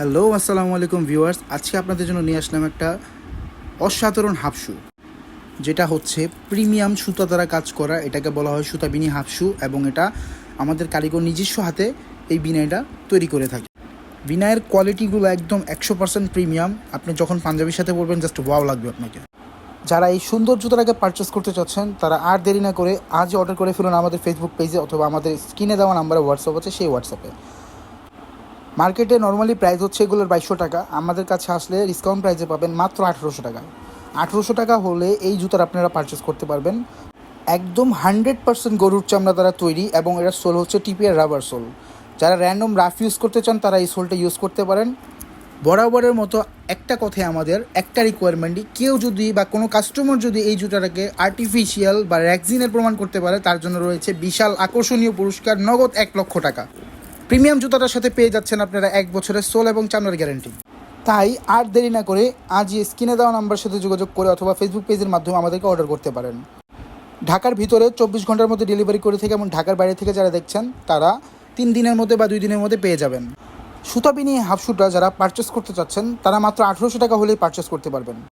Hello আসসালামু আলাইকুম viewers, আজকে আপনাদের জন্য নিয়ে আসলাম একটা অসাধারণ হাফ শু, যেটা হচ্ছে প্রিমিয়াম সুতা দ্বারা কাজ করা। এটাকে বলা হয় সুতা বিনি হাফ শু এবং এটা আমাদের কারিগর নিজস্ব হাতে এই বিনাইটা তৈরি করে থাকে। বিনাইয়ের কোয়ালিটিগুলো একদম 100% প্রিমিয়াম। আপনি যখন পাঞ্জাবির সাথে পরবেন জাস্ট ওয়াও লাগবে আপনাকে। যারা এই সুন্দর জুতোটাকে পারচেস করতে চাচ্ছেন তারা আর দেরি না করে আজই অর্ডার করে ফেলুন আমাদের ফেসবুক পেজে অথবা আমাদের স্ক্রিনে দেওয়া নাম্বারে হোয়াটসঅ্যাপ আছে, সেই হোয়াটসঅ্যাপে। মার্কেটে নর্মালি প্রাইস হচ্ছে এগুলোর 2200 টাকা, আমাদের কাছে আসলে ডিসকাউন্ট প্রাইসে পাবেন মাত্র 1800 টাকা। 1800 টাকা হলে এই জুতার আপনারা পারচেস করতে পারবেন। একদম 100% গরুর চামড়া দ্বারা তৈরি এবং এটার সোল হচ্ছে টিপিআর রাবার সোল। যারা র্যান্ডম রাফ ইউজ করতে চান তারা এই সোলটা ইউজ করতে পারেন। বরাবরের মতো একটা কথাই আমাদের একটা রিকোয়ারমেন্টই, কেউ যদি বা কোনো কাস্টমার যদি এই জুতাটাকে আর্টিফিশিয়াল বা র্যাক্সিনের প্রমাণ করতে পারে তার জন্য রয়েছে বিশাল আকর্ষণীয় পুরস্কার, নগদ 1 লক্ষ টাকা। প্রিমিয়াম জুতাটার সাথে পেয়ে যাচ্ছেন আপনারা 1 বছরের সোল এবং চামড়ার গ্যারান্টি। তাই আর দেরি না করে আজই স্ক্রিনে দেওয়া নাম্বারের সাথে যোগাযোগ করে অথবা ফেসবুক পেজের মাধ্যমে আমাদেরকে অর্ডার করতে পারেন। ঢাকার ভিতরে 24 ঘন্টার মধ্যে ডেলিভারি করে থেকে এবং ঢাকার বাইরে থেকে যারা দেখছেন তারা 3 দিনের মধ্যে বা 2 দিনের মধ্যে পেয়ে যাবেন। সুতা বিনিয়ে হাফ শুটা যারা পারচেস করতে চাচ্ছেন তারা মাত্র 1800 টাকা হলেই পারচেস করতে পারবেন।